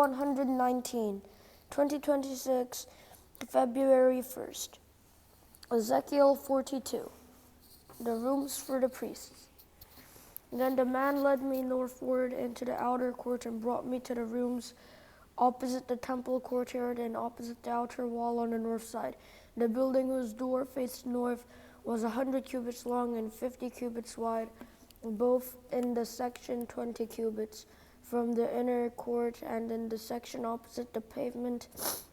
Day119, 2026, February 1st. Ezekiel 42, the rooms for the priests. Then the man led me northward into the outer court and brought me to the rooms opposite the temple courtyard and opposite the outer wall on the north side. The building whose door faced north was 100 cubits long and 50 cubits wide, both in the section 20 cubits from the inner court, and in the section opposite the pavement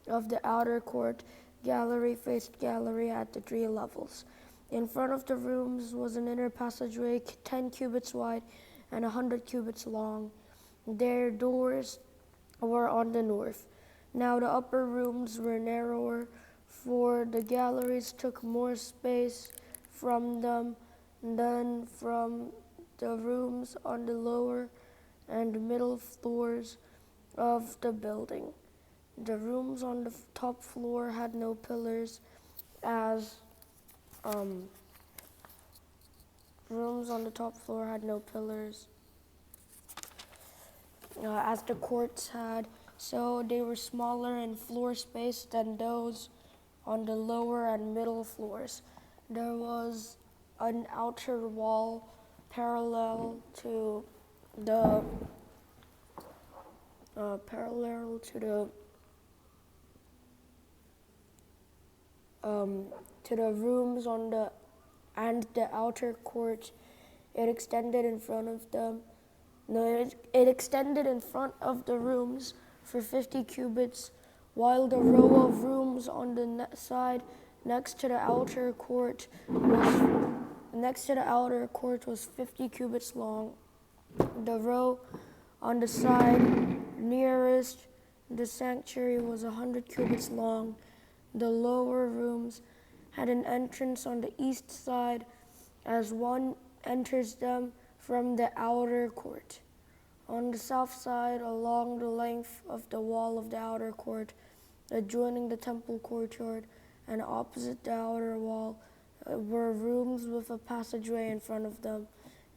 of the outer court. Gallery faced gallery at the three levels. In front of the rooms was an inner passageway 10 cubits wide and 100 cubits long. Their doors were on the north. Now the upper rooms were narrower, for the galleries took more space from them than from the rooms on the lower and middle floors of the building. The rooms on the top floor had no pillars, as the courts had, so they were smaller in floor space than those on the lower and middle floors. There was an outer wall parallel to the rooms on the outer court. It extended in front of them. It extended in front of the rooms for 50 cubits, while the row of rooms on the side next to the outer court was 50 cubits long. The row on the side nearest the sanctuary was 100 cubits long. The lower rooms had an entrance on the east side, as one enters them from the outer court. On the south side, along the length of the wall of the outer court, adjoining the temple courtyard and opposite the outer wall, were rooms with a passageway in front of them.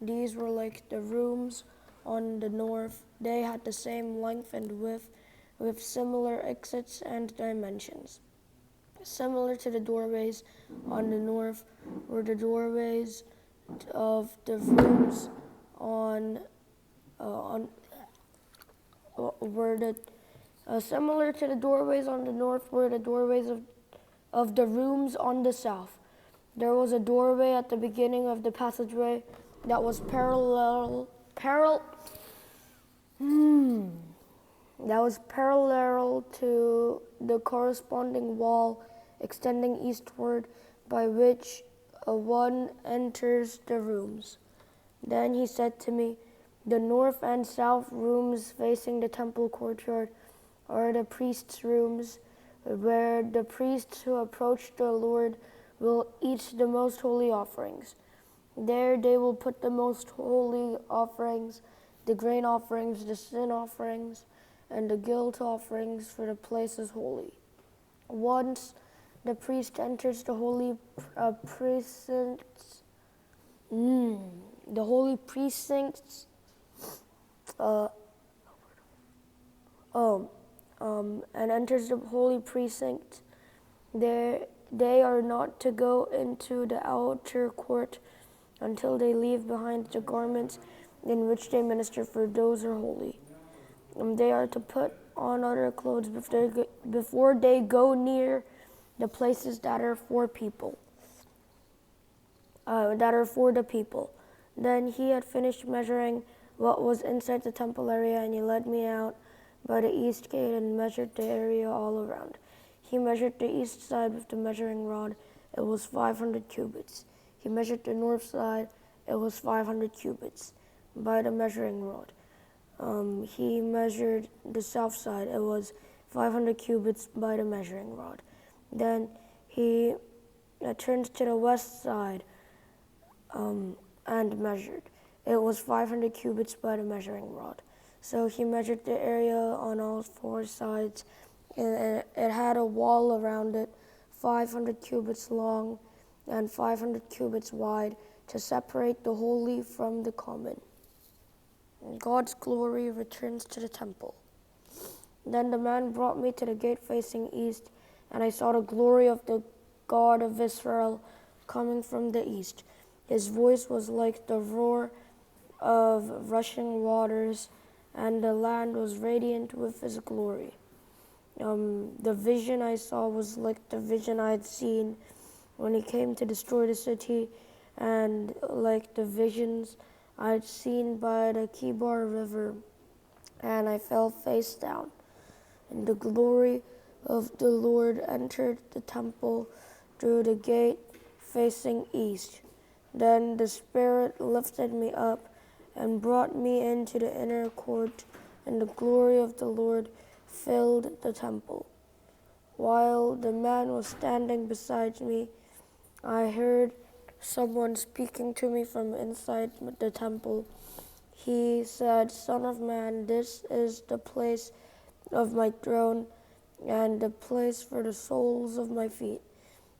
These were like the rooms on the north. They had the same length and width, with similar exits and dimensions. Similar to the doorways on the north were the doorways of the rooms similar to the doorways on the north were the doorways of the rooms on the south. There was a doorway at the beginning of the passageway that was parallel to the corresponding wall extending eastward, by which one enters the rooms. Then he said to me, "The north and south rooms facing the temple courtyard are the priests' rooms, where the priests who approach the Lord will eat the most holy offerings. There they will put the most holy offerings, the grain offerings, the sin offerings, and the guilt offerings, for the place is holy. Once the priest enters the holy precincts, and enters the holy precinct, they are not to go into the outer court until they leave behind the garments in which they minister, for those are holy. They are to put on other clothes before they go near the places that are for the people. Then he had finished measuring what was inside the temple area, and he led me out by the east gate and measured the area all around. He measured the east side with the measuring rod. It was 500 cubits. He measured the north side. It was 500 cubits by the measuring rod. He measured the south side. It was 500 cubits by the measuring rod. Then he turned to the west side and measured. It was 500 cubits by the measuring rod. So he measured the area on all four sides, and it had a wall around it, 500 cubits long and 500 cubits wide, to separate the holy from the common. And God's glory returns to the temple. Then the man brought me to the gate facing east, and I saw the glory of the God of Israel coming from the east. His voice was like the roar of rushing waters, and the land was radiant with his glory. The vision I saw was like the vision I had seen when he came to destroy the city, and like the visions I had seen by the Kibar River, and I fell face down. And the glory of the Lord entered the temple through the gate facing east. Then the Spirit lifted me up and brought me into the inner court, and the glory of the Lord filled the temple. While the man was standing beside me, I heard someone speaking to me from inside the temple. He said, "Son of man, this is the place of my throne and the place for the soles of my feet.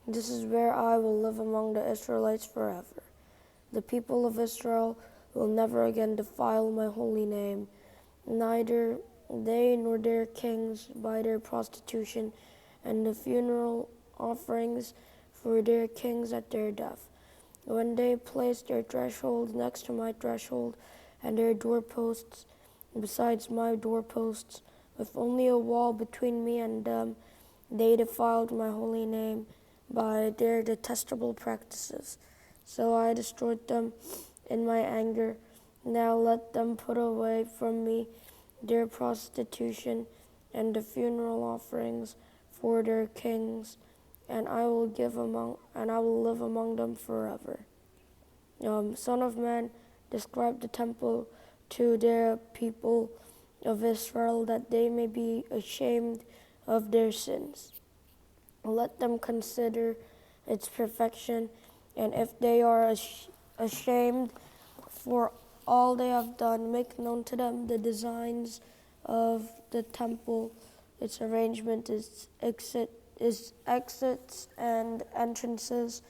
This is where I will live among the Israelites forever. The people of Israel will never again defile my holy name, neither they nor their kings by their prostitution and the funeral offerings for their kings at their death. When they place their thresholds next to my threshold and their doorposts besides my doorposts, with only a wall between me and them, they defiled my holy name by their detestable practices. So I destroyed them in my anger. Now let them put away from me their prostitution and the funeral offerings for their kings, and I will live among them forever." Son of man, describe the temple to their people of Israel, that they may be ashamed of their sins. Let them consider its perfection, and if they are ashamed for all they have done, make known to them the designs of the temple, its arrangement, its exits and entrances,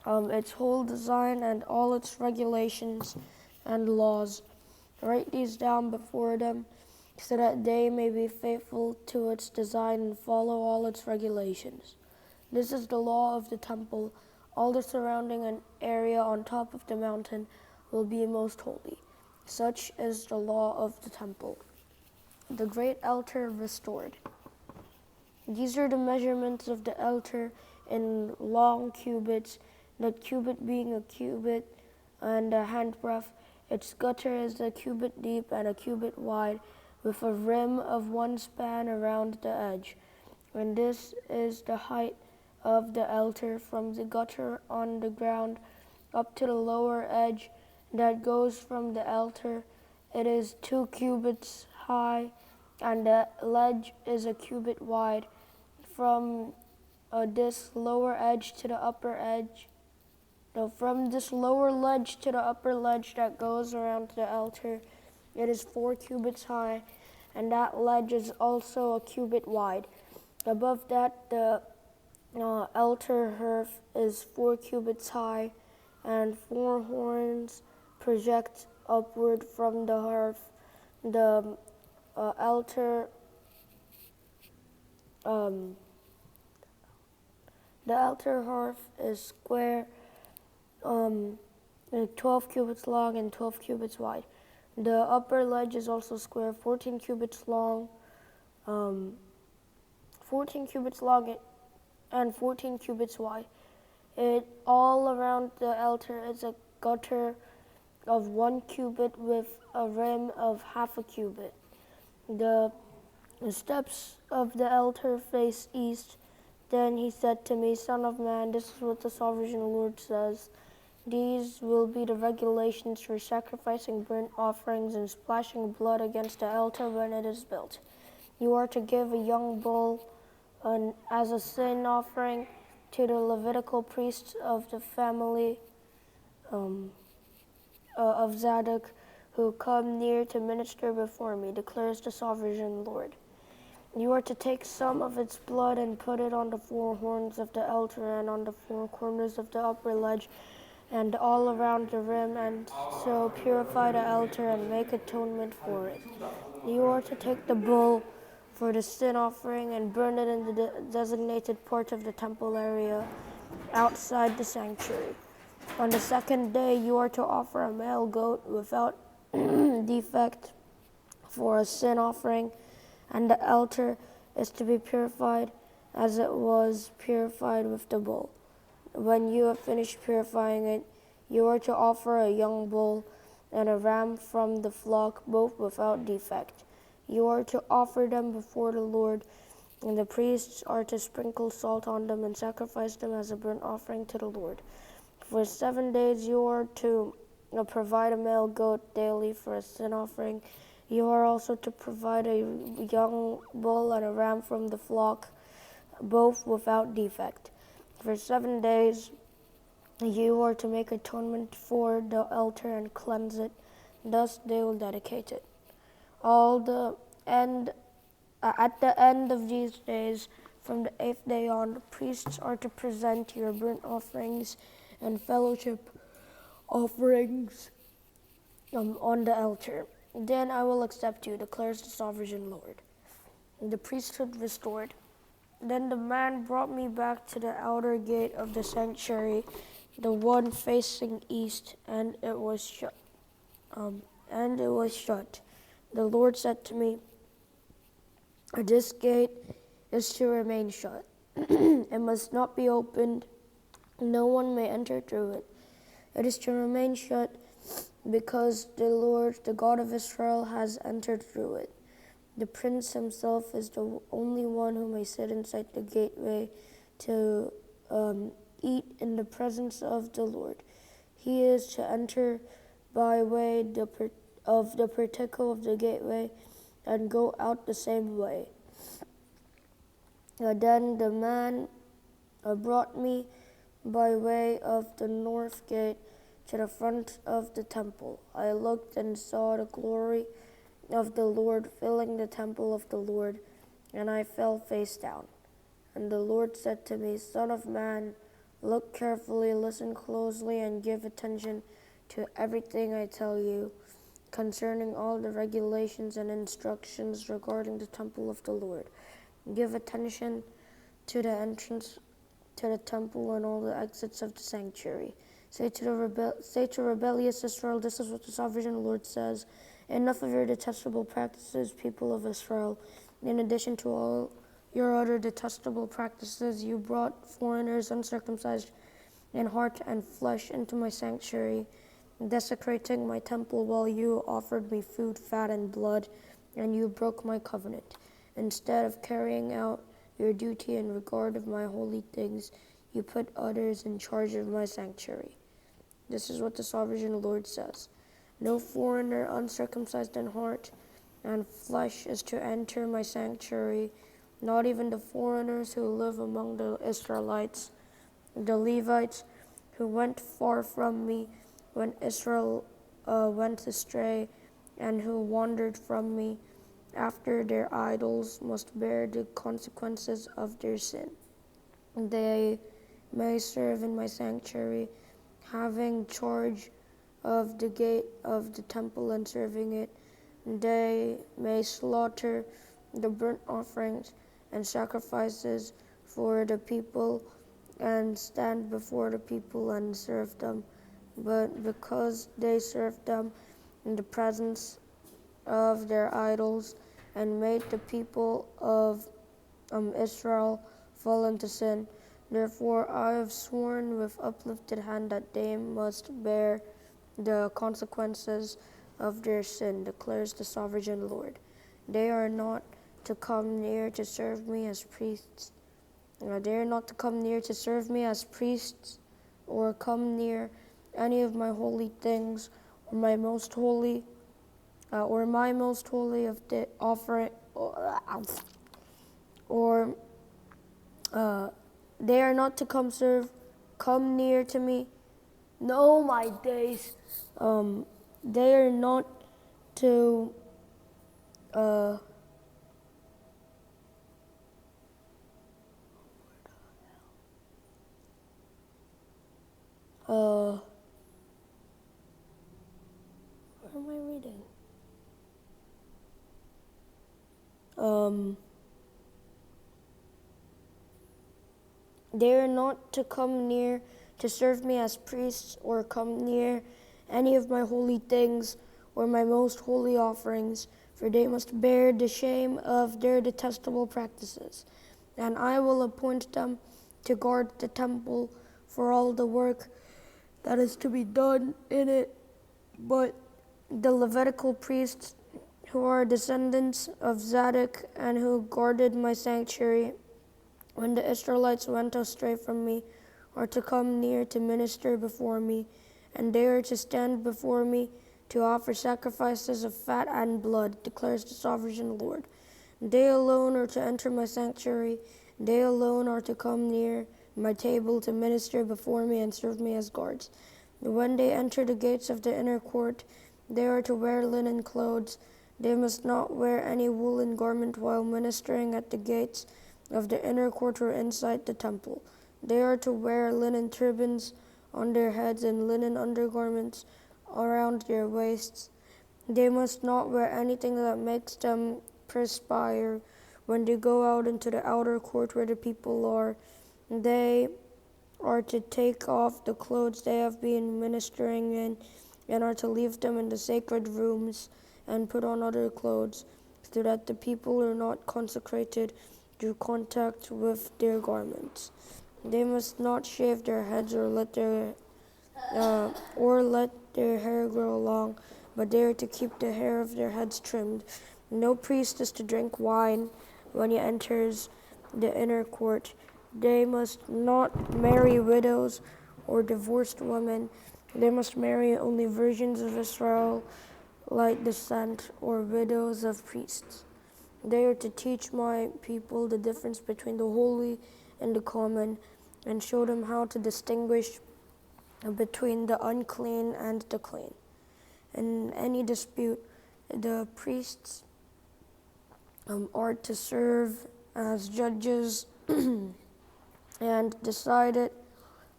its whole design and all its regulations and laws. Write these down before them, so that they may be faithful to its design and follow all its regulations. This is the law of the temple. All the surrounding area on top of the mountain will be most holy. Such is the law of the temple. The great altar restored. These are the measurements of the altar in long cubits, the cubit being a cubit and a handbreadth. Its gutter is a cubit deep and a cubit wide, with a rim of one span around the edge. And this is the height of the altar from the gutter on the ground up to the lower edge that goes from the altar. It is 2 cubits high, and the ledge is a cubit wide. From this lower edge to the upper edge, from this lower ledge to the upper ledge that goes around the altar, it is 4 cubits high, and that ledge is also a cubit wide. Above that, the altar hearth is 4 cubits high, and 4 horns project upward from the hearth. The altar hearth is square, 12 cubits long and 12 cubits wide. The upper ledge is also square, 14 cubits long, 14 cubits long and 14 cubits wide. It all around the altar is a gutter of 1 cubit with a rim of half a cubit. The steps of the altar face east. Then he said to me, "Son of man, this is what the sovereign Lord says. These will be the regulations for sacrificing burnt offerings and splashing blood against the altar when it is built. You are to give a young bull as a sin offering to the Levitical priests of the family of Zadok, who come near to minister before me, declares the sovereign Lord. You are to take some of its blood and put it on the 4 horns of the altar and on the 4 corners of the upper ledge and all around the rim, and so purify the altar and make atonement for it. You are to take the bull for the sin offering and burn it in the designated part of the temple area outside the sanctuary. On the second day, you are to offer a male goat without defect for a sin offering, and the altar is to be purified as it was purified with the bull. When you have finished purifying it, you are to offer a young bull and a ram from the flock, both without defect. You are to offer them before the Lord, and the priests are to sprinkle salt on them and sacrifice them as a burnt offering to the Lord. For 7 days you are to provide a male goat daily for a sin offering. You are also to provide a young bull and a ram from the flock, both without defect. For 7 days you are to make atonement for the altar and cleanse it. Thus they will dedicate it. At the end of these days, from the 8th day on, the priests are to present your burnt offerings and fellowship offerings on the altar. Then I will accept you, declares the sovereign Lord. The priesthood restored. Then the man brought me back to the outer gate of the sanctuary, the one facing east, and it was shut. The Lord said to me, "This gate is to remain shut. It must not be opened. No one may enter through it. It is to remain shut because the Lord, the God of Israel, has entered through it. The prince himself is the only one who may sit inside the gateway to eat in the presence of the Lord. He is to enter by way of the portico of the gateway and go out the same way." Then the man brought me by way of the north gate to the front of the temple. I looked and saw the glory of the Lord filling the temple of the Lord, and I fell face down. And the Lord said to me, "Son of man, look carefully, listen closely, and give attention to everything I tell you concerning all the regulations and instructions regarding the temple of the Lord. Give attention to the entrance to the temple and all the exits of the sanctuary. Say to rebellious Israel, this is what the sovereign Lord says. Enough of your detestable practices, people of Israel. In addition to all your other detestable practices, you brought foreigners uncircumcised in heart and flesh into my sanctuary, desecrating my temple while you offered me food, fat, and blood, and you broke my covenant. Instead of carrying out your duty in regard of my holy things, you put others in charge of my sanctuary. This is what the sovereign Lord says. No foreigner uncircumcised in heart and flesh is to enter my sanctuary, not even the foreigners who live among the Israelites, the Levites who went far from me when Israel went astray, and who wandered from me after their idols must bear the consequences of their sin. They may serve in my sanctuary, having charge of the gate of the temple and serving it. They may slaughter the burnt offerings and sacrifices for the people and stand before the people and serve them. But because they served them in the presence of their idols and made the people of Israel fall into sin, therefore I have sworn with uplifted hand that they must bear the consequences of their sin, declares the sovereign Lord. They are not to come near to serve me as priests. They are not to come near to serve me as priests, or come near any of my holy things, or my most holy of the offering, or they are not to come near to me. No, my days. They are not to where am I reading? They are not to come near to serve me as priests, or come near any of my holy things or my most holy offerings, for they must bear the shame of their detestable practices. And I will appoint them to guard the temple for all the work that is to be done in it. But the Levitical priests, who are descendants of Zadok and who guarded my sanctuary when the Israelites went astray from me, are to come near to minister before me, and they are to stand before me to offer sacrifices of fat and blood, declares the sovereign Lord. They alone are to enter my sanctuary. They alone are to come near my table to minister before me and serve me as guards. When they enter the gates of the inner court, they are to wear linen clothes. They must not wear any woolen garment while ministering at the gates of the inner court or inside the temple. They are to wear linen turbans on their heads and linen undergarments around their waists. They must not wear anything that makes them perspire when they go out into the outer court where the people are. They are to take off the clothes they have been ministering in, and are to leave them in the sacred rooms and put on other clothes, so that the people are not consecrated through contact with their garments. They must not shave their heads or let their hair grow long, but they are to keep the hair of their heads trimmed. No priest is to drink wine when he enters the inner court. They must not marry widows or divorced women. They must marry only virgins of Israel, like descent, or widows of priests. They are to teach my people the difference between the holy and the common, and show them how to distinguish between the unclean and the clean. In any dispute, the priests are to serve as judges and decide it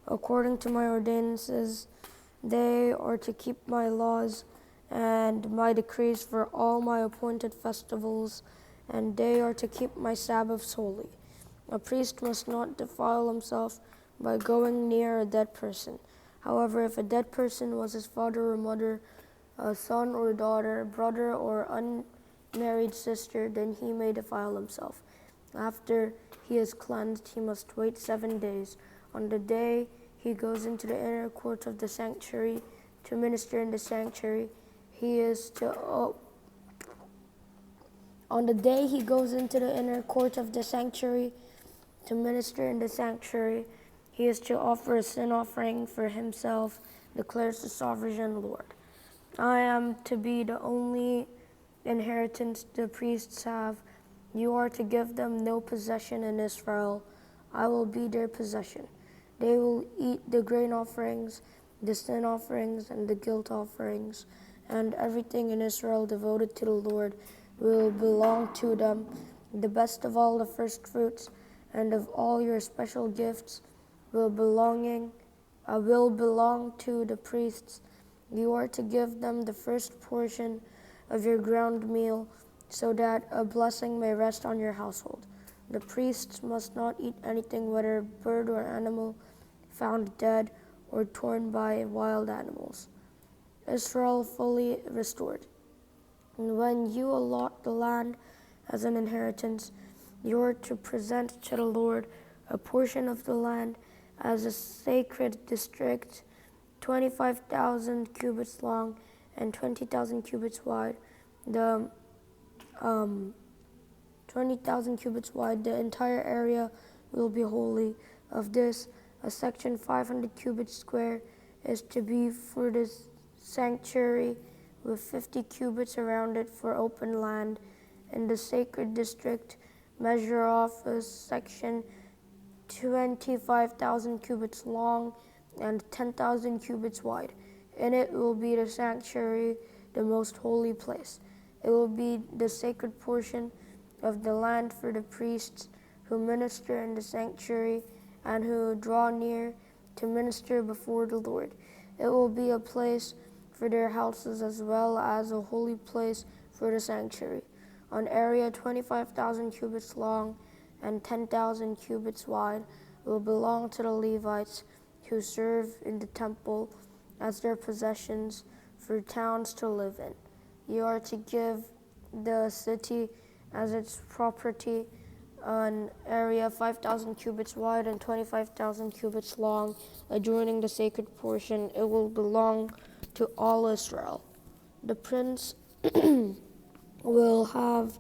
according to my ordinances. They are to keep my laws and my decrees for all my appointed festivals, and they are to keep my Sabbaths holy. A priest must not defile himself by going near a dead person. However, if a dead person was his father or mother, a son or daughter, brother or unmarried sister, then he may defile himself. After he is cleansed, he must wait 7 days. On the day he goes into the inner court of the sanctuary to minister in the sanctuary, on the day he goes into the inner court of the sanctuary to minister in the sanctuary, he is to offer a sin offering for himself, declares the sovereign Lord. I am to be the only inheritance the priests have. You are to give them no possession in Israel. I will be their possession. They will eat the grain offerings, the sin offerings, and the guilt offerings, and everything in Israel devoted to the Lord will belong to them. The best of all the first fruits and of all your special gifts will belong to the priests. You are to give them the first portion of your ground meal, so that a blessing may rest on your household. The priests must not eat anything, whether bird or animal, found dead or torn by wild animals. Israel fully restored. And when you allot the land as an inheritance, you are to present to the Lord a portion of the land as a sacred district, 25,000 cubits long and 20,000 cubits wide. The 20,000 cubits wide, the entire area will be holy. Of this, a section 500 cubits square is to be for the sanctuary, with 50 cubits around it for open land. In the sacred district, measure off a section 25,000 cubits long and 10,000 cubits wide. In it will be the sanctuary, the most holy place. It will be the sacred portion of the land for the priests who minister in the sanctuary and who draw near to minister before the Lord. It will be a place for their houses as well as a holy place for the sanctuary. an area 25,000 cubits long and 10,000 cubits wide, will belong to the Levites who serve in the temple as their possessions for towns to live in. You are to give the city as its property an area 5,000 cubits wide and 25,000 cubits long, adjoining the sacred portion. It will belong to all Israel. The prince will have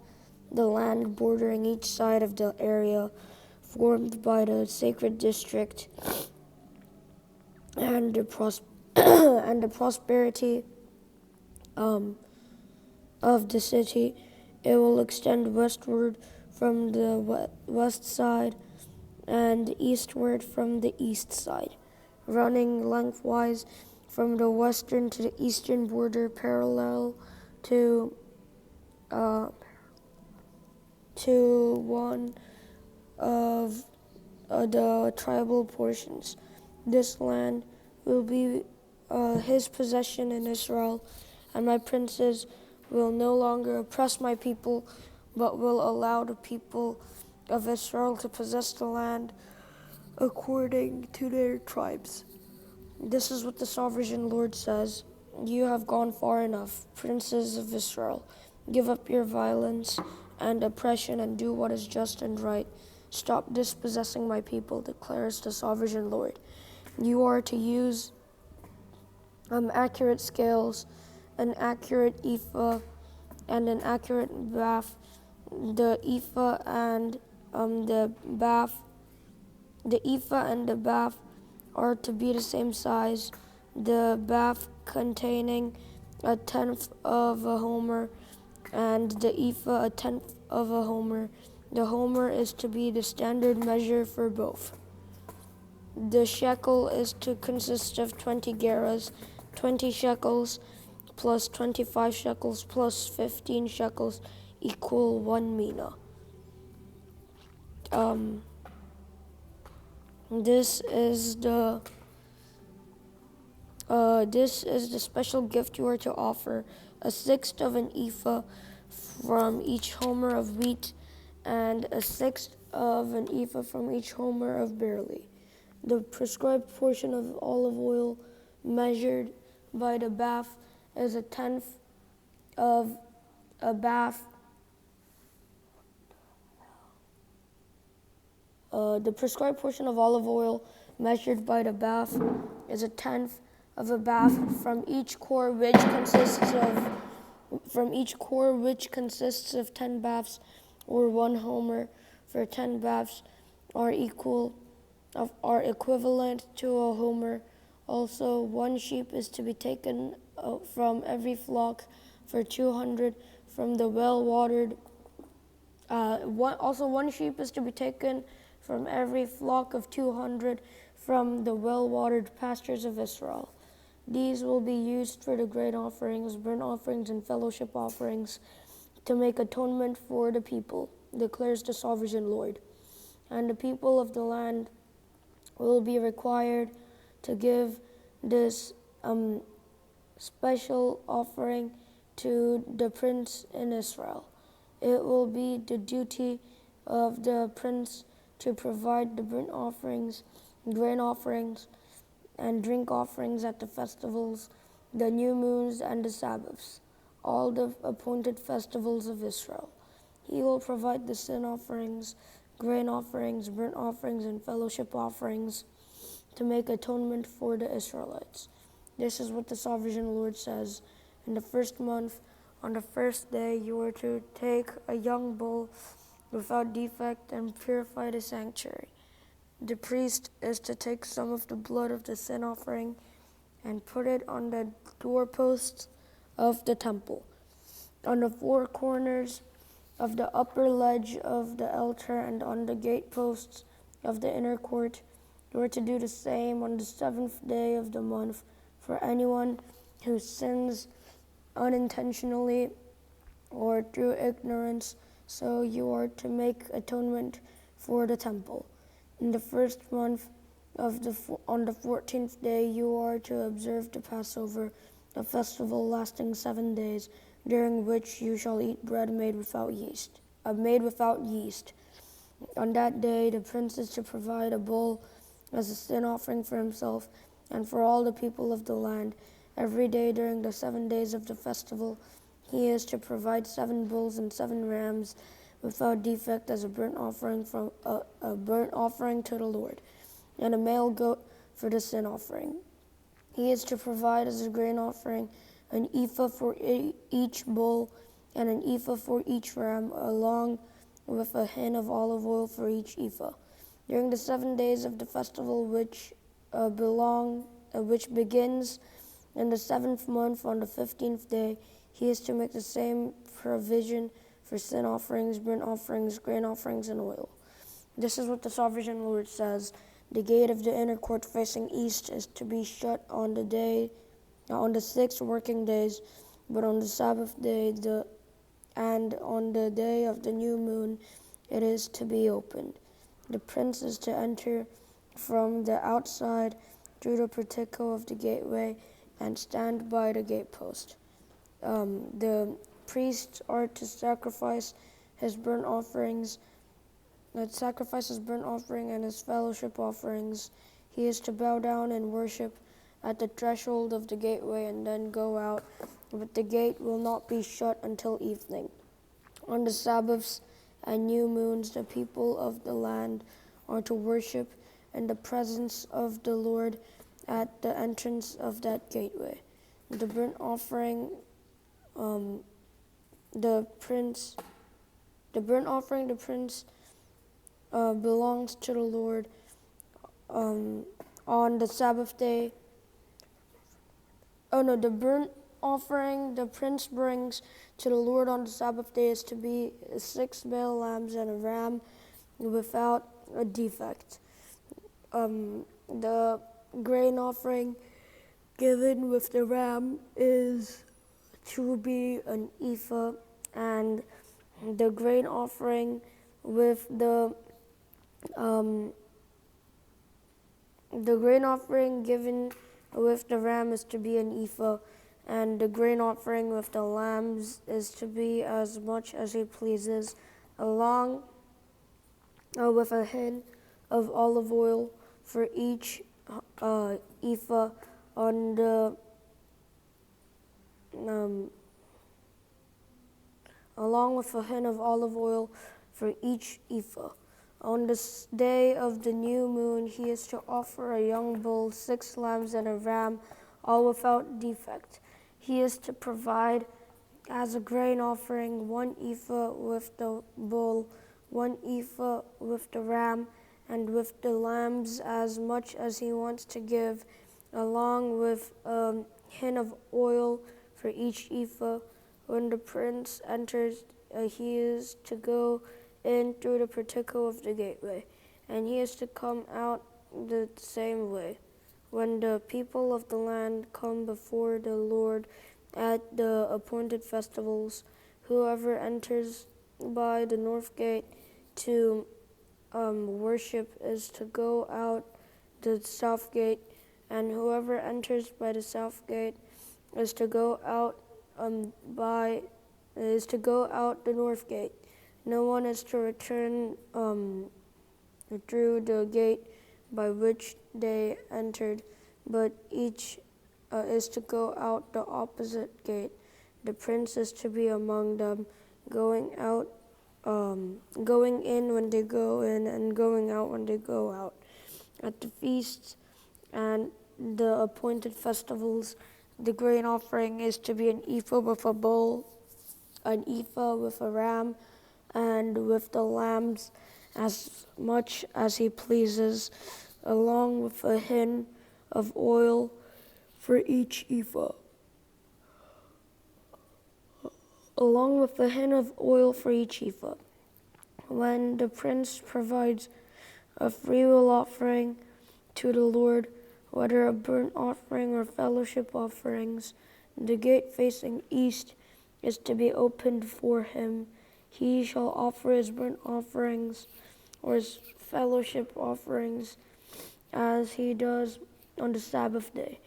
the land bordering each side of the area formed by the sacred district and the prosperity of the city. It will extend westward from the west side and eastward from the east side, running lengthwise from the western to the eastern border, parallel to one of the tribal portions. This land will be his possession in Israel, and my princes will no longer oppress my people, but will allow the people of Israel to possess the land according to their tribes. This is what the sovereign Lord says. You have gone far enough, princes of Israel. Give up your violence and oppression and do what is just and right. Stop dispossessing my people, declares the sovereign Lord. You are to use accurate scales, an accurate ephah, and an accurate bath. The ephah and the bath are to be the same size. The bath containing a tenth of a homer, and the ephah a tenth of a homer. The homer is to be the standard measure for both. The shekel is to consist of 20 gerahs, 20 shekels plus 25 shekels plus 15 shekels equal 1 mina. This is the special gift you are to offer: a sixth of an ephah from each homer of wheat, and a sixth of an ephah from each homer of barley. The prescribed portion of olive oil measured by the bath is a tenth of a bath. The prescribed portion of olive oil measured by the bath is a tenth of a bath from each core, which consists of 10 baths, or 1 homer for 10 baths are equivalent to a homer. Also, 1 sheep is to be taken from every flock for 200 from the well-watered. One sheep is to be taken from every flock of 200 from the well-watered pastures of Israel. These will be used for the grain offerings, burnt offerings, and fellowship offerings to make atonement for the people, declares the sovereign Lord. And the people of the land will be required to give this special offering to the prince in Israel. It will be the duty of the prince to provide the burnt offerings, grain offerings, and drink offerings at the festivals, the new moons, and the Sabbaths, all the appointed festivals of Israel. He will provide the sin offerings, grain offerings, burnt offerings, and fellowship offerings to make atonement for the Israelites. This is what the sovereign Lord says. In the first month, on the first day, you are to take a young bull without defect and purify the sanctuary. The priest is to take some of the blood of the sin offering and put it on the doorposts of the temple, on the 4 corners of the upper ledge of the altar, and on the gateposts of the inner court. You are to do the same on the 7th day of the month for anyone who sins unintentionally or through ignorance. So you are to make atonement for the temple. In the first month on the 14th day, you are to observe the Passover, a festival lasting 7 days. during which you shall eat bread made without yeast. On that day, the prince is to provide a bull as a sin offering for himself and for all the people of the land. Every day during the 7 days of the festival, he is to provide 7 bulls and 7 rams without defect as a burnt offering to the Lord, and a male goat for the sin offering. He is to provide as a grain offering an ephah for each bull and an ephah for each ram, along with a hin of olive oil for each ephah. During the 7 days of the festival, which begins in the 7th month on the 15th day, he is to make the same provision for sin offerings, burnt offerings, grain offerings, and oil. This is what the sovereign Lord says. The gate of the inner court facing east is to be shut on the 6 working days, but on the Sabbath day and on the day of the new moon it is to be opened. The prince is to enter from the outside through the portico of the gateway and stand by the gatepost. The priests are to sacrifice his burnt offerings, and his fellowship offerings. He is to bow down and worship at the threshold of the gateway and then go out, but the gate will not be shut until evening. On the Sabbaths and new moons, the people of the land are to worship in the presence of the Lord at the entrance of that gateway. The burnt offering, the prince belongs to the Lord on the Sabbath day. The burnt offering the prince brings to the Lord on the Sabbath day is to be 6 male lambs and a ram without a defect. The grain offering given with the ram is to be an ephah, and the grain offering with the grain offering given with the ram is to be an ephah, and the grain offering with the lambs is to be as much as he pleases, along with a hin of olive oil for each ephah on the along with a hin of olive oil for each ephah. On this day of the new moon, he is to offer a young bull, 6 lambs, and a ram, all without defect. He is to provide as a grain offering 1 ephah with the bull, 1 ephah with the ram, and with the lambs as much as he wants to give, along with a hin of oil for each ephah. When the prince enters, he is to go in through the portico of the gateway, and he is to come out the same way. When the people of the land come before the Lord at the appointed festivals, whoever enters by the north gate to worship is to go out the south gate, and whoever enters by the south gate is to go out the north gate. No one is to return through the gate by which they entered, but each is to go out the opposite gate. The prince is to be among them, going in when they go in and going out when they go out. At the feasts and the appointed festivals, the grain offering is to be an ephah with a bull, an ephah with a ram, and with the lambs as much as he pleases, along with a hin of oil for each ephah. When the prince provides a freewill offering to the Lord, whether a burnt offering or fellowship offerings, the gate facing east is to be opened for him. He shall offer his burnt offerings or his fellowship offerings as he does on the Sabbath day.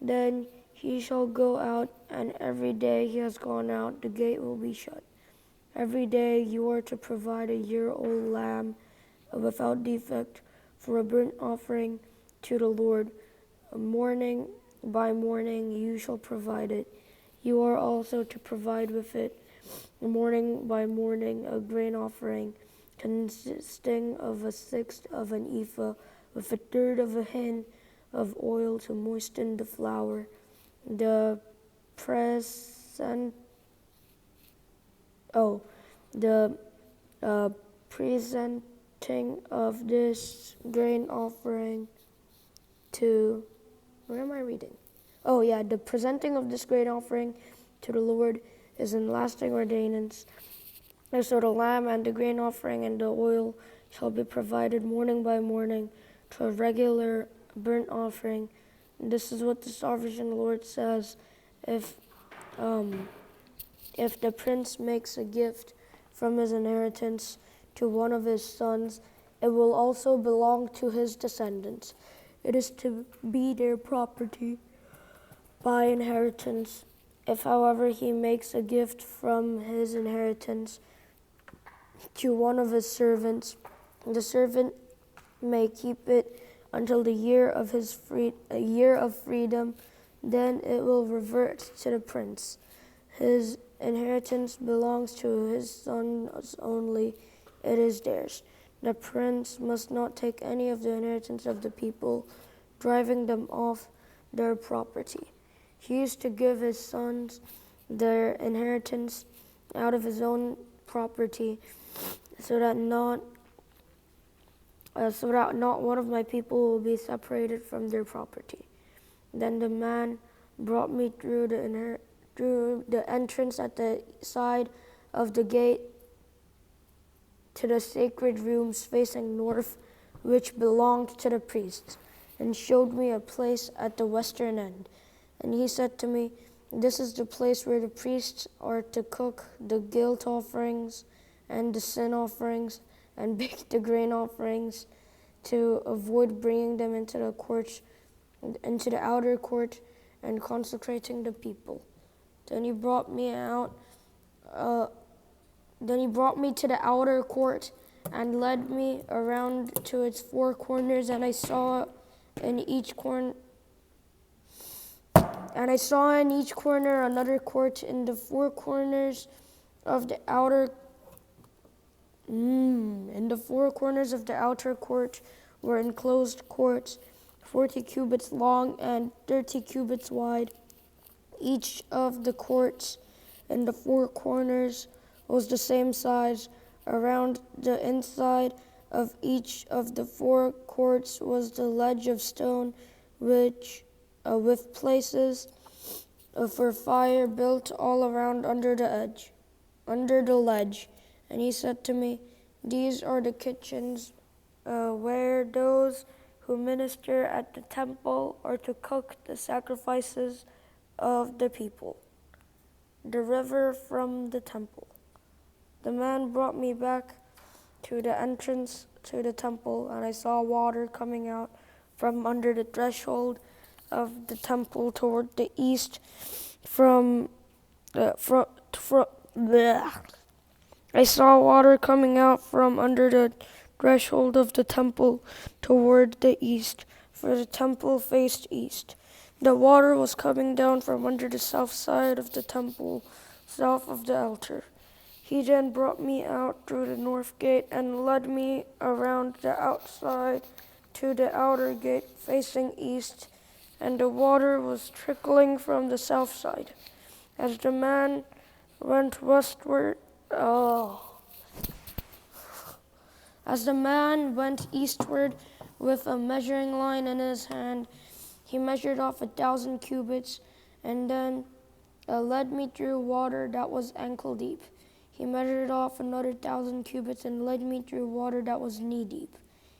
Then he shall go out, and every day he has gone out, the gate will be shut. Every day you are to provide a year-old lamb without defect for a burnt offering to the Lord. Morning by morning you shall provide it. You are also to provide with it morning by morning a grain offering consisting of a sixth of an ephah with a third of a hin of oil to moisten the flour. The present the presenting of this grain offering to, where am I reading? The presenting of this grain offering to the Lord is in lasting ordinance. And so the lamb and the grain offering and the oil shall be provided morning by morning to a regular burnt offering. And this is what the sovereign Lord says: if the prince makes a gift from his inheritance to one of his sons, it will also belong to his descendants. It is to be their property by inheritance. If, however, he makes a gift from his inheritance to one of his servants, the servant may keep it until the year of a year of freedom. Then it will revert to the prince. His inheritance belongs to his sons only. It is theirs. The prince must not take any of the inheritance of the people, driving them off their property. He used to give his sons their inheritance out of his own property, so that not one of my people will be separated from their property. Then the man brought me through the entrance at the side of the gate to the sacred rooms facing north, which belonged to the priests, and showed me a place at the western end. And he said to me, "This is the place where the priests are to cook the guilt offerings and the sin offerings and bake the grain offerings, to avoid bringing them into the outer court and consecrating the people." Then he brought me to the outer court and led me around to its four corners, and I saw in each corner another court. In the four corners of the outer court were enclosed courts, 40 cubits long and 30 cubits wide. Each of the courts in the four corners was the same size. Around the inside of each of the four courts was the ledge of stone, with places for fire built all around under the ledge. And he said to me, "These are the kitchens where those who minister at the temple are to cook the sacrifices of the people." The river from the temple. The man brought me back to the entrance to the temple, and I saw water coming out from under the threshold of the temple toward the east. I saw water coming out from under the threshold of the temple toward the east, for the temple faced east. The water was coming down from under the south side of the temple, south of the altar. He then brought me out through the north gate and led me around the outside to the outer gate facing east, and the water was trickling from the south side. As the man went eastward with a measuring line in his hand, he measured off 1,000 cubits, and then led me through water that was ankle deep. He measured off another 1,000 cubits and led me through water that was knee deep.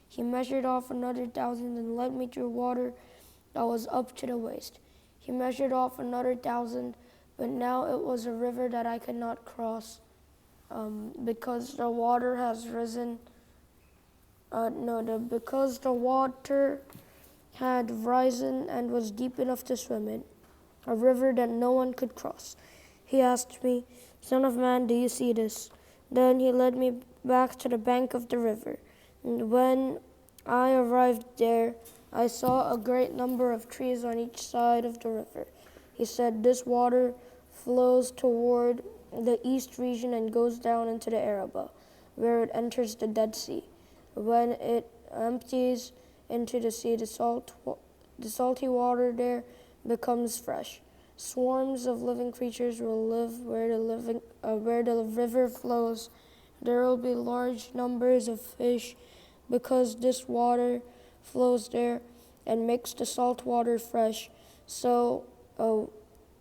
He measured off another 1,000 and led me through water that was up to the waist. He measured off another 1,000, but now it was a river that I could not cross because the water has risen. Because the water had risen and was deep enough to swim in. a river that no one could cross. He asked me, "Son of man, do you see this?" Then he led me back to the bank of the river. And when I arrived there, I saw a great number of trees on each side of the river. He said, "This water flows toward the east region and goes down into the Arabah, where it enters the Dead Sea. When it empties into the sea, the salty water there becomes fresh. Swarms of living creatures will live where the river flows. There will be large numbers of fish because this water flows there and makes the salt water fresh. So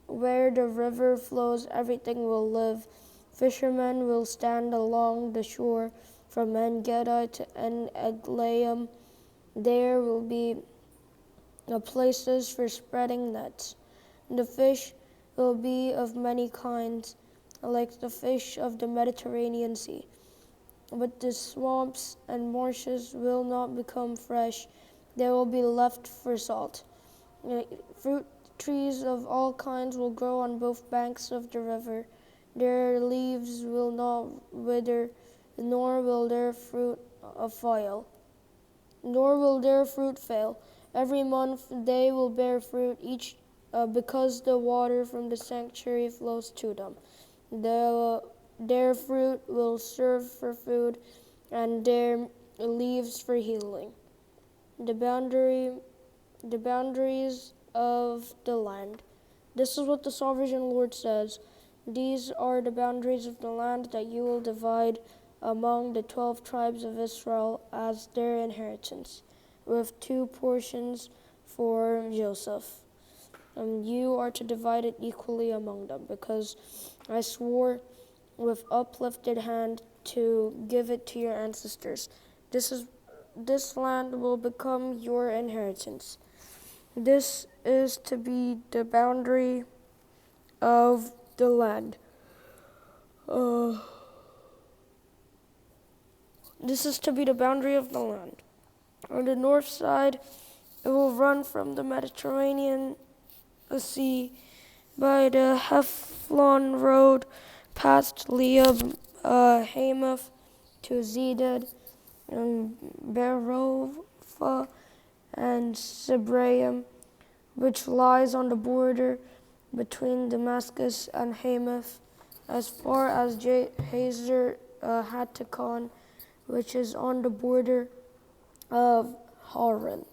where the river flows, everything will live. Fishermen will stand along the shore from En-Gedi to En-Eglaim. There will be places for spreading nets. The fish will be of many kinds, like the fish of the Mediterranean Sea. But the swamps and marshes will not become fresh. They will be left for salt. Fruit trees of all kinds will grow on both banks of the river. Their leaves will not wither, nor will their fruit fail. Every month they will bear fruit, each because the water from the sanctuary flows to them. Their fruit will serve for food, and their leaves for healing. The boundaries of the land. This is what the sovereign Lord says. These are the boundaries of the land that you will divide among the 12 tribes of Israel as their inheritance, with 2 portions for Joseph. And you are to divide it equally among them, because I swore with uplifted hand to give it to your ancestors. This land will become your inheritance. This is to be the boundary of the land. This is to be the boundary of the land. On the north side, it will run from the Mediterranean Sea by the Hethlon road past Leah, Hamath to Zedad, and Berovah and Sibraim, which lies on the border between Damascus and Hamath, as far as Hazer Hattikon, which is on the border of Haran.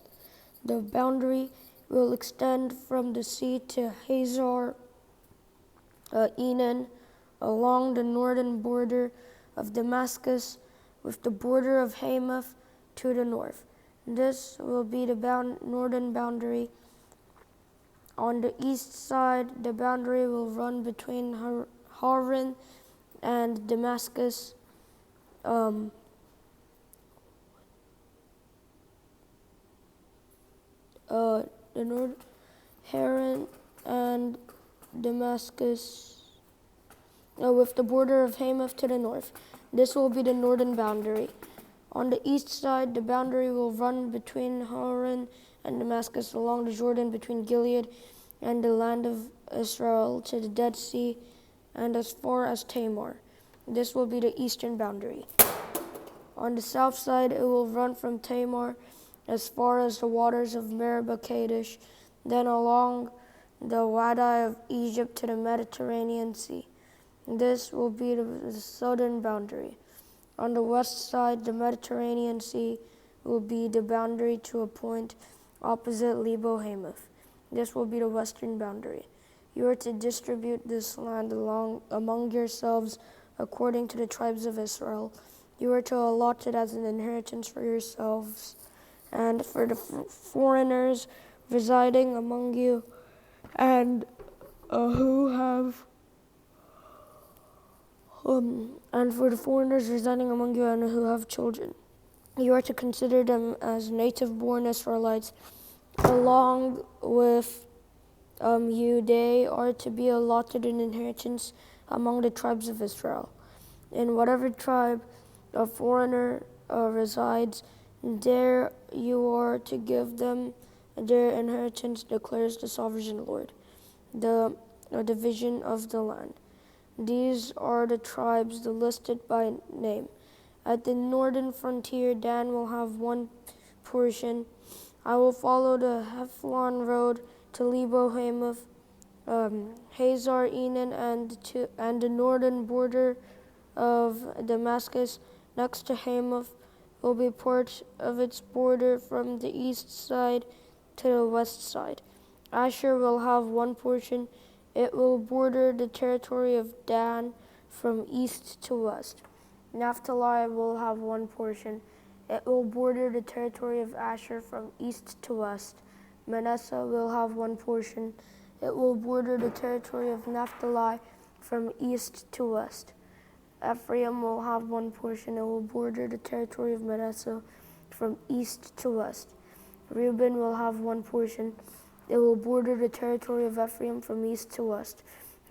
The boundary will extend from the sea to Hazar Enan, along the northern border of Damascus, with the border of Hamath to the north. This will be the northern boundary. On the east side, the boundary will run between Haran and Damascus. The north, Haran and Damascus, with the border of Hamath to the north. This will be the northern boundary. On the east side, the boundary will run between Haran and Damascus along the Jordan between Gilead and the land of Israel to the Dead Sea and as far as Tamar. This will be the eastern boundary. On the south side, it will run from Tamar as far as the waters of Meribah Kadesh, then along the Wadi of Egypt to the Mediterranean Sea. This will be the southern boundary. On the west side, the Mediterranean Sea will be the boundary to a point opposite Lebo Hamath. This will be the western boundary. You are to distribute this land among yourselves according to the tribes of Israel. You are to allot it as an inheritance for yourselves and for the foreigners residing among you and for the foreigners residing among you and who have children. You are to consider them as native-born Israelites. Along with you, they are to be allotted an inheritance among the tribes of Israel. In whatever tribe a foreigner resides, there you are to give them their inheritance, declares the sovereign Lord. the division of the land. These are the tribes listed by name. At the northern frontier, Dan will have one portion. I will follow the Hethlon road to Lebo Hamath, Hazar Enan, and the northern border of Damascus next to Hamath will be part of its border from the east side to the west side. Asher will have one portion. It will border the territory of Dan from east to west. Naphtali will have one portion. It will border the territory of Asher from east to west. Manasseh will have one portion. It will border the territory of Naphtali from east to west. Ephraim will have one portion. It will border the territory of Manasseh from east to west. Reuben will have one portion. It will border the territory of Ephraim from east to west.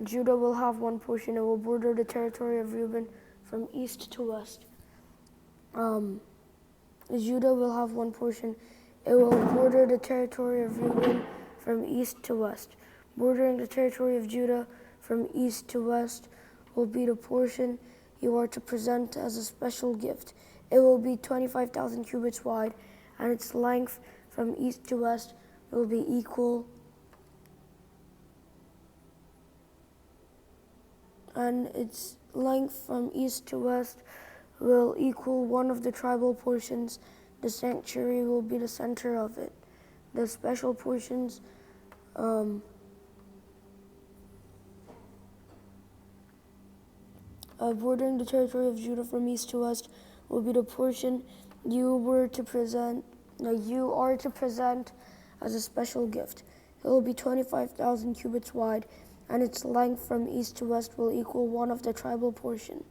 Judah will have one portion. It will border the territory of Reuben from east to west. Judah will have one portion. It will border the territory of Reuben from east to west. Bordering the territory of Judah from east to west will be the portion you are to present as a special gift. It will be 25,000 cubits wide, and its length from east to west will be equal. And its length from east to west will equal one of the tribal portions. The sanctuary will be the center of it. The special portions bordering the territory of Judah from east to west will be the portion you are to present as a special gift. It will be 25,000 cubits wide, and its length from east to west will equal one of the tribal portion.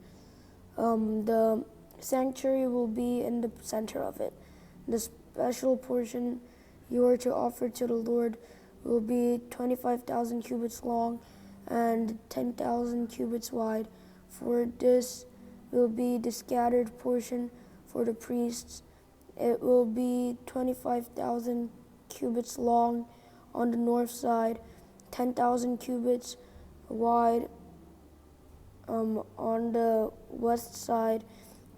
The sanctuary will be in the center of it. The special portion you are to offer to the Lord will be 25,000 cubits long and 10,000 cubits wide. For this will be the scattered portion for the priests. It will be 25,000 cubits long on the north side, 10,000 cubits wide on the west side,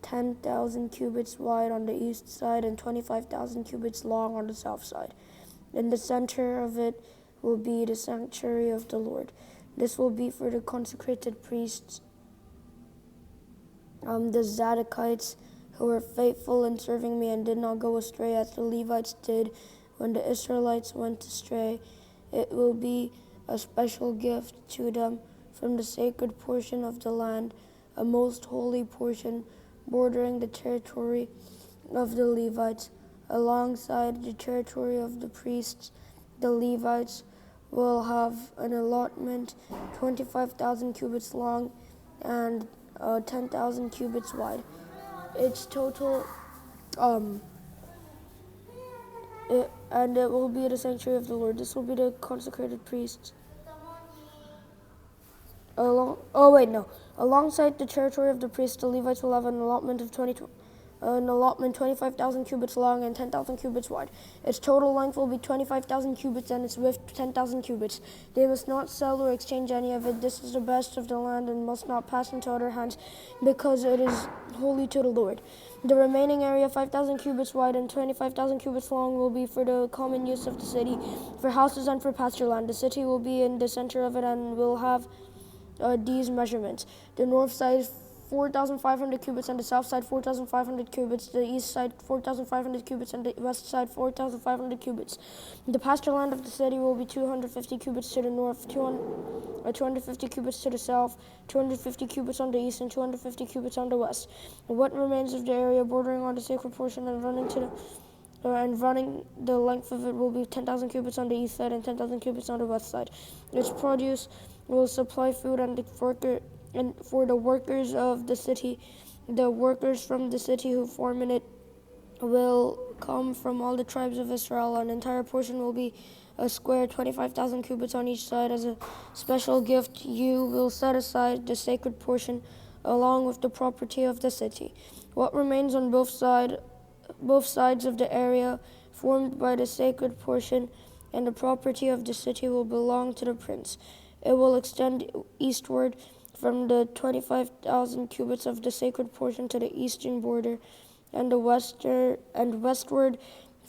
10,000 cubits wide on the east side, and 25,000 cubits long on the south side. In the center of it will be the sanctuary of the Lord. This will be for the consecrated priests, the Zadokites, who were faithful in serving me and did not go astray as the Levites did when the Israelites went astray. It will be a special gift to them from the sacred portion of the land, a most holy portion bordering the territory of the Levites. Alongside the territory of the priests, the Levites will have an allotment 25,000 cubits long and 10,000 cubits wide. Its total, and it will be the sanctuary of the Lord. This will be the consecrated priests. Alongside the territory of the priests, the Levites will have an allotment 25,000 cubits long and 10,000 cubits wide. Its total length will be 25,000 cubits and its width 10,000 cubits. They must not sell or exchange any of it. This is the best of the land and must not pass into other hands, because it is holy to the Lord. The remaining area, 5,000 cubits wide and 25,000 cubits long, will be for the common use of the city, for houses and for pasture land. The city will be in the center of it and will have these measurements. The north side 4,500 cubits and the south side 4,500 cubits, the east side 4,500 cubits and the west side 4,500 cubits. The pasture land of the city will be 250 cubits to the north, 250 cubits to the south, 250 cubits on the east, and 250 cubits on the west. What remains of the area bordering on the sacred portion and running the length of it will be 10,000 cubits on the east side and 10,000 cubits on the west side. Its produce will supply food and for the workers of the city. The workers from the city who form in it will come from all the tribes of Israel. An entire portion will be a square 25,000 cubits on each side. As a special gift, you will set aside the sacred portion along with the property of the city. What remains on both sides of the area formed by the sacred portion and the property of the city will belong to the prince. It will extend eastward from the 25,000 cubits of the sacred portion to the eastern border, and westward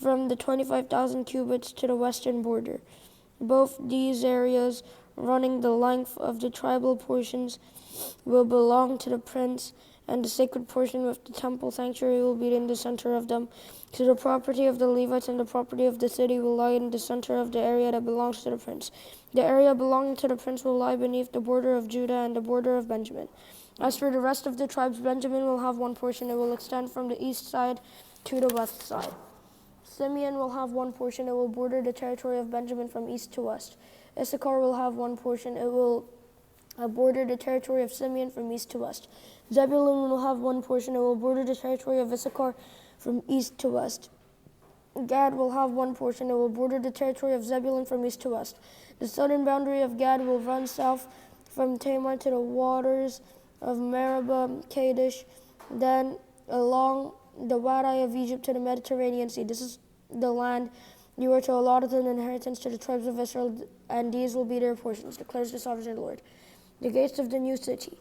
from the 25,000 cubits to the western border. Both these areas, running the length of the tribal portions, will belong to the prince, and the sacred portion with the temple sanctuary will be in the center of them. So the property of the Levites and the property of the city will lie in the center of the area that belongs to the prince. The area belonging to the prince will lie beneath the border of Judah and the border of Benjamin. As for the rest of the tribes, Benjamin will have one portion. It will extend from the east side to the west side. Simeon will have one portion. It will border the territory of Benjamin from east to west. Issachar will have one portion. It will border the territory of Simeon from east to west. Zebulun will have one portion. It will border the territory of Issachar from east to west. Gad will have one portion. It will border the territory of Zebulun from east to west. The southern boundary of Gad will run south from Tamar to the waters of Meribah, Kadesh, then along the Wadi of Egypt to the Mediterranean Sea. This is the land you are to allot as an inheritance to the tribes of Israel, and these will be their portions, declares the sovereign Lord. The gates of the new city.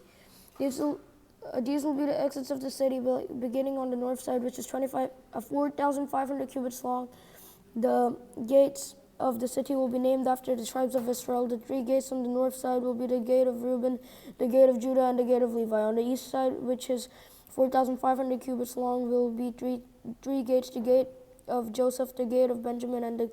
These will be the exits of the city, beginning on the north side, which is 4,500 cubits long. The gates of the city will be named after the tribes of Israel. The three gates on the north side will be the gate of Reuben, the gate of Judah, and the gate of Levi. On the east side, which is 4,500 cubits long, will be three gates: the gate of Joseph, the gate of Benjamin, and the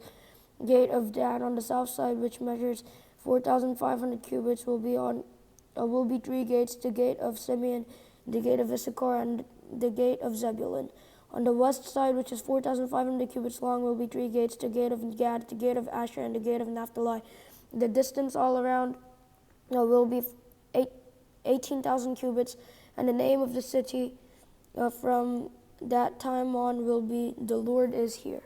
gate of Dan. On the south side, which measures 4,500 cubits, will be three gates: the gate of Simeon, the gate of Issachar, and the gate of Zebulun. On the west side, which is 4,500 cubits long, will be three gates: the gate of Gad, the gate of Asher, and the gate of Naphtali. The distance all around will be 18,000 cubits, and the name of the city from that time on will be "The Lord is Here."